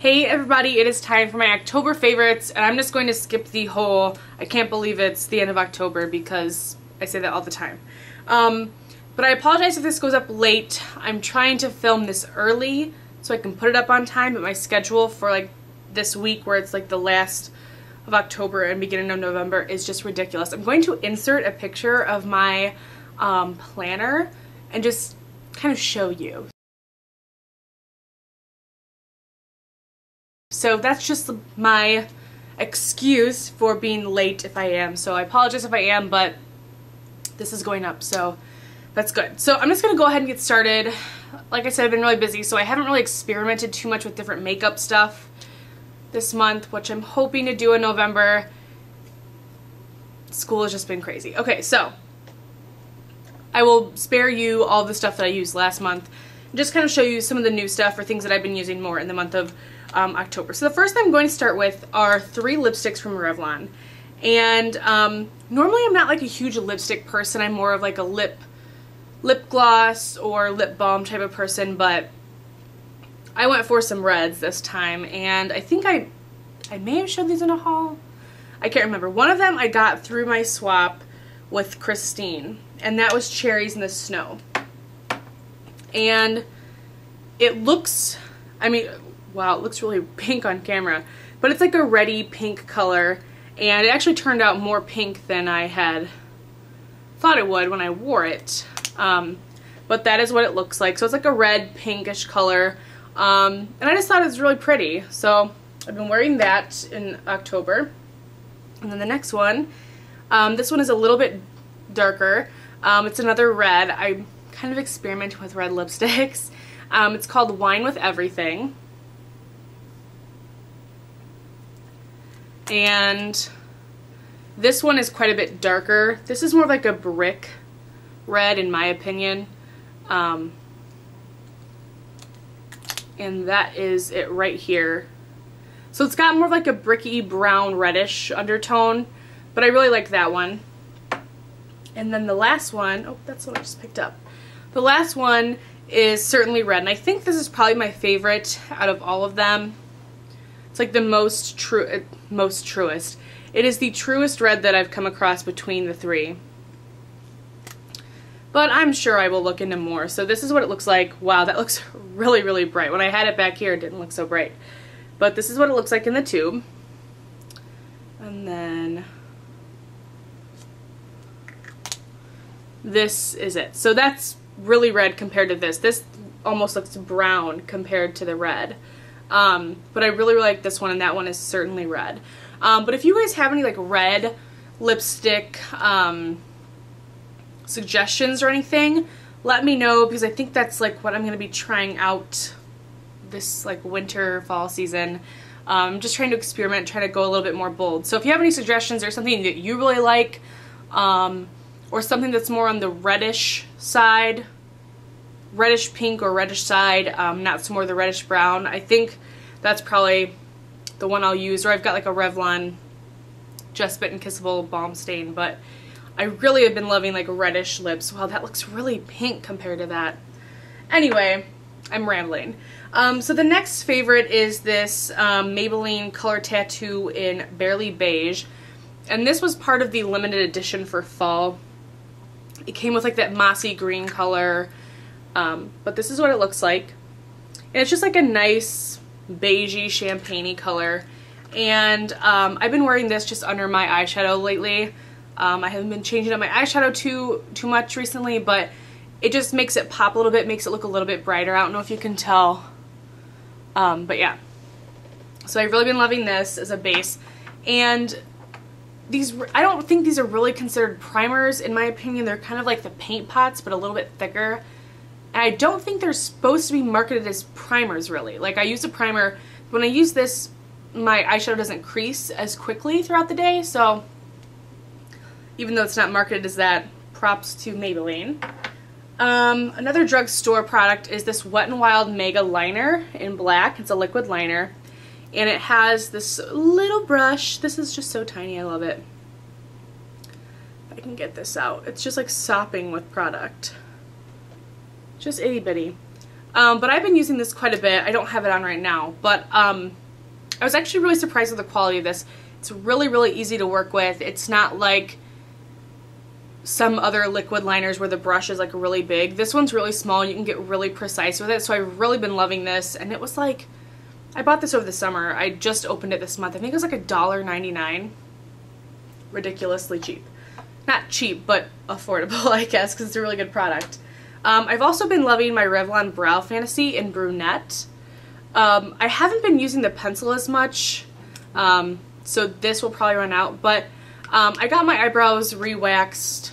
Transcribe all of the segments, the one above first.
Hey everybody, it is time for my October favorites, and I'm just going to skip the whole, I can't believe it's the end of October because I say that all the time. But I apologize if this goes up late. I'm trying to film this early so I can put it up on time, but my schedule for like this week where it's like the last of October and beginning of November is just ridiculous. I'm going to insert a picture of my planner and just kind of show you. So that's just my excuse for being late if I am. So I apologize if I am, but this is going up, so that's good. So I'm just going to go ahead and get started. Like I said, I've been really busy, so I haven't really experimented too much with different makeup stuff this month, which I'm hoping to do in November. School has just been crazy. Okay, so I will spare you all the stuff that I used last month and just kind of show you some of the new stuff or things that I've been using more in the month of October. So the first thing I'm going to start with are 3 lipsticks from Revlon. And normally I'm not like a huge lipstick person. I'm more of like a lip gloss or lip balm type of person, but I went for some reds this time, and I think I may have showed these in a haul. I can't remember. One of them I got through my swap with Christine, and that was Cherries in the Snow. And it looks, I mean, wow, it looks really pink on camera, but it's like a reddy pink color, and it actually turned out more pink than I had thought it would when I wore it. But that is what it looks like. So it's like a red pinkish color, and I just thought it was really pretty. So I've been wearing that in October. And then the next one, this one is a little bit darker. It's another red. I'm kind of experimenting with red lipsticks. It's called Wine with Everything. And this one is quite a bit darker. This is more of like a brick red in my opinion. And that is it right here. So it's got more of like a bricky brown reddish undertone, but I really like that one. And then the last one, oh, that's what I just picked up. The last one is Certainly Red, and I think this is probably my favorite out of all of them. It's like the most truest. It is the truest red that I've come across between the 3. But I'm sure I will look into more. So this is what it looks like. Wow, that looks really, really bright. When I had it back here, it didn't look so bright. But this is what it looks like in the tube. And then this is it. So that's really red compared to this. This almost looks brown compared to the red. But I really like this one, and that one is Certainly Red. But if you guys have any like red lipstick suggestions or anything, let me know, because I think that's like what I'm going to be trying out this like winter fall season. Just trying to experiment, trying to go a little bit more bold. So if you have any suggestions or something that you really like, or something that's more on the reddish side, reddish pink or reddish side, not so more the reddish brown, I think that's probably the one I'll use. Or I've got like a Revlon Just Bitten Kissable Balm Stain, but I really have been loving like reddish lips. Wow, that looks really pink compared to that. Anyway, I'm rambling. So the next favorite is this Maybelline Color Tattoo in Barely Beige. And this was part of the limited edition for fall. It came with like that mossy green color. But this is what it looks like. And it's just like a nice beigey champagne-y color. And I've been wearing this just under my eyeshadow lately. I haven't been changing up my eyeshadow too much recently, but it just makes it pop a little bit, makes it look a little bit brighter. I don't know if you can tell. But yeah. So I've really been loving this as a base. And these, I don't think these are really considered primers in my opinion. They're kind of like the paint pots, but a little bit thicker. And I don't think they're supposed to be marketed as primers really. Like I use a primer, when I use this, my eyeshadow doesn't crease as quickly throughout the day, so even though it's not marketed as that, props to Maybelline. Another drugstore product is this Wet n Wild Mega Liner in black. It's a liquid liner, and it has this little brush. This is just so tiny, I love it. If I can get this out. It's just like sopping with product. Just itty bitty. But I've been using this quite a bit. I don't have it on right now, but I was actually really surprised with the quality of this. It's really, really easy to work with. It's not like some other liquid liners where the brush is like really big. This one's really small and you can get really precise with it. So I've really been loving this, and it was like, I bought this over the summer. I just opened it this month. I think it was like $1.99. Ridiculously cheap. Not cheap, but affordable, I guess, because it's a really good product. I've also been loving my Revlon Brow Fantasy in Brunette. I haven't been using the pencil as much, so this will probably run out, but I got my eyebrows re-waxed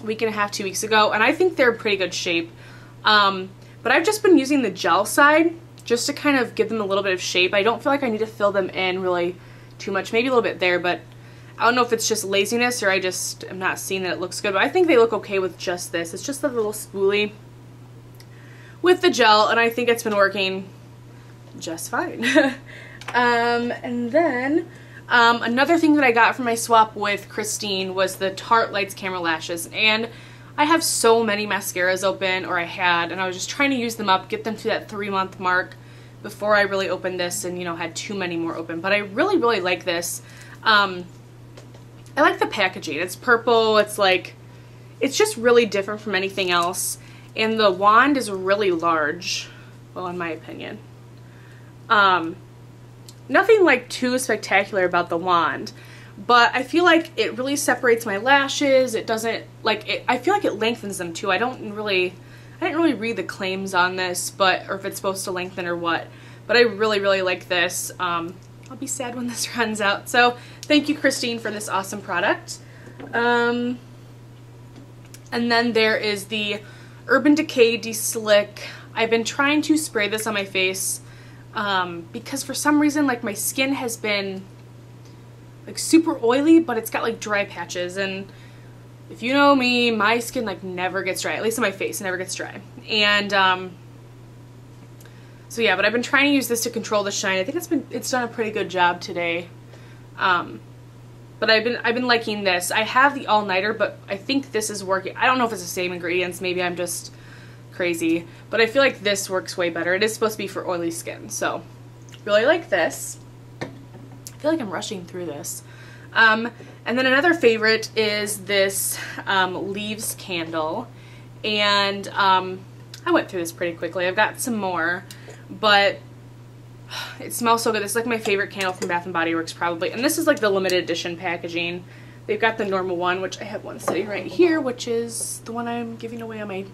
a week and a half, 2 weeks ago, and I think they're in pretty good shape. But I've just been using the gel side just to kind of give them a little bit of shape. I don't feel like I need to fill them in really too much, maybe a little bit there, but I don't know if it's just laziness or I just am not seeing that it looks good, but I think they look okay with just this. It's just a little spoolie with the gel, and I think it's been working just fine. And then another thing that I got from my swap with Christine was the Tarte Lights Camera Lashes, and I have so many mascaras open, or I had, and I was just trying to use them up, get them to that 3-month mark before I really opened this and, you know, had too many more open. But I really, really like this. I like the packaging. It's purple. It's like, it's just really different from anything else. And the wand is really large, well, in my opinion. Nothing like too spectacular about the wand, but I feel like it really separates my lashes. It doesn't, like, I feel like it lengthens them too. I didn't really read the claims on this, or if it's supposed to lengthen or what, but I really, really like this. I'll be sad when this runs out. So thank you, Christine, for this awesome product. And then there is the Urban Decay De-Slick. I've been trying to spray this on my face because for some reason, like, my skin has been like super oily, but it's got like dry patches, and if you know me, my skin like never gets dry, at least on my face, it never gets dry. And so yeah, but I've been trying to use this to control the shine. I think it's done a pretty good job today. But I've been liking this. I have the all-nighter, but I think this is working. I don't know if it's the same ingredients. Maybe I'm just crazy, but I feel like this works way better. It is supposed to be for oily skin, so really like this. I feel like I'm rushing through this. And then another favorite is this Leaves candle, and I went through this pretty quickly. I've got some more, but it smells so good. This is like my favorite candle from Bath & Body Works probably, and this is like the limited edition packaging. They've got the normal one, which I have one sitting right here, which is the one I'm giving away on my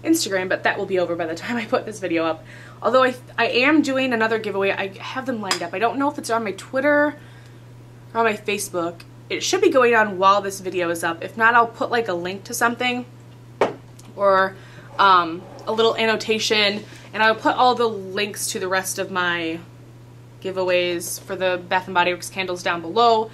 Instagram, but that will be over by the time I put this video up. Although I am doing another giveaway. I have them lined up. I don't know if it's on my Twitter or on my Facebook. It should be going on while this video is up. If not, I'll put like a link to something or a little annotation, and I'll put all the links to the rest of my giveaways for the Bath & Body Works candles down below.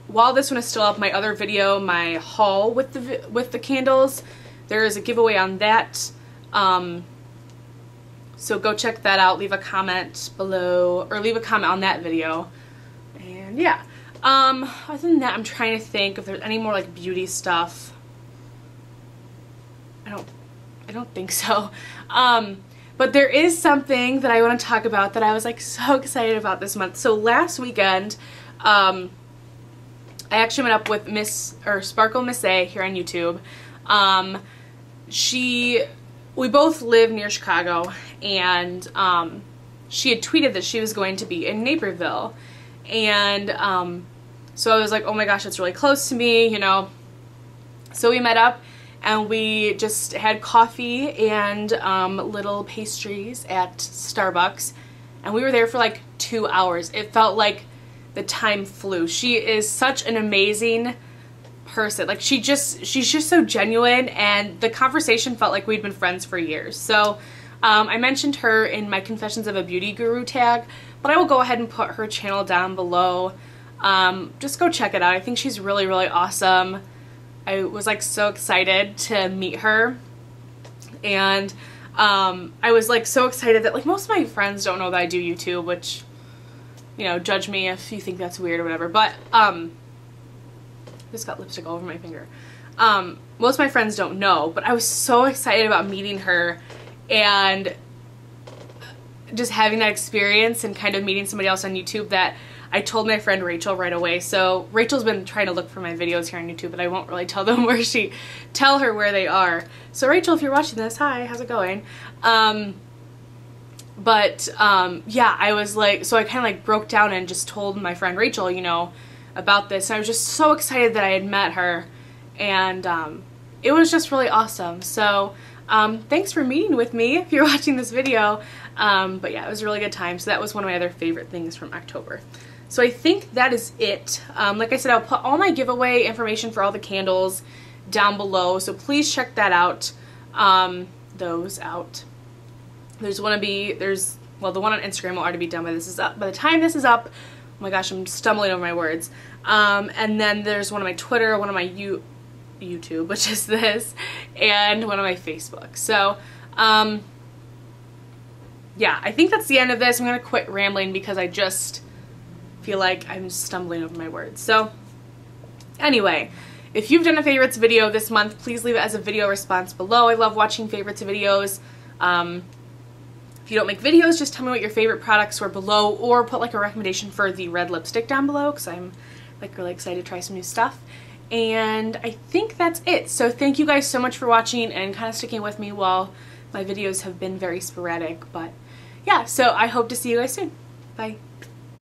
While this one is still up, my other video, my haul with the candles, there is a giveaway on that. So go check that out. Leave a comment below, or leave a comment on that video. And yeah. Other than that, I'm trying to think if there's any more like beauty stuff. I don't think so. But there is something that I want to talk about that I was like so excited about this month. So last weekend, I actually met up with Sparkle Miss A here on YouTube. We both live near Chicago, and she had tweeted that she was going to be in Naperville, and so I was like, oh my gosh, that's really close to me, you know. So we met up and we just had coffee and little pastries at Starbucks, and we were there for like 2 hours. It felt like the time flew. She is such an amazing person. Like, she's just so genuine, and the conversation felt like we'd been friends for years. So I mentioned her in my Confessions of a Beauty Guru tag, but I will go ahead and put her channel down below. Just go check it out. I think she's really, really awesome. I was like so excited to meet her, and I was like so excited that like most of my friends don't know that I do YouTube, which, you know, judge me if you think that's weird or whatever, but just got lipstick all over my finger. most of my friends don't know, but I was so excited about meeting her and just having that experience and kind of meeting somebody else on YouTube that I told my friend Rachel right away. So Rachel's been trying to look for my videos here on YouTube, but I won't really tell them tell her where they are. So Rachel, if you're watching this, hi, how's it going? Yeah, I was like, so I kind of like broke down and just told my friend Rachel, you know, about this. And I was just so excited that I had met her, and it was just really awesome. So thanks for meeting with me if you're watching this video. But yeah, it was a really good time. So that was one of my other favorite things from October. So I think that is it. Like I said, I'll put all my giveaway information for all the candles down below, so please check that out. Those out. Well, the one on Instagram will already be done by the time this is up. Oh my gosh, I'm stumbling over my words. And then there's one on my Twitter, one on my YouTube, which is this, and one on my Facebook. So yeah, I think that's the end of this. I'm gonna quit rambling because I just feel like I'm stumbling over my words. So anyway, if you've done a favorites video this month, please leave it as a video response below. I love watching favorites videos. If you don't make videos, just tell me what your favorite products were below, or put like a recommendation for the red lipstick down below, because I'm like really excited to try some new stuff. And I think that's it. So thank you guys so much for watching and kind of sticking with me while my videos have been very sporadic. But yeah, so I hope to see you guys soon. Bye.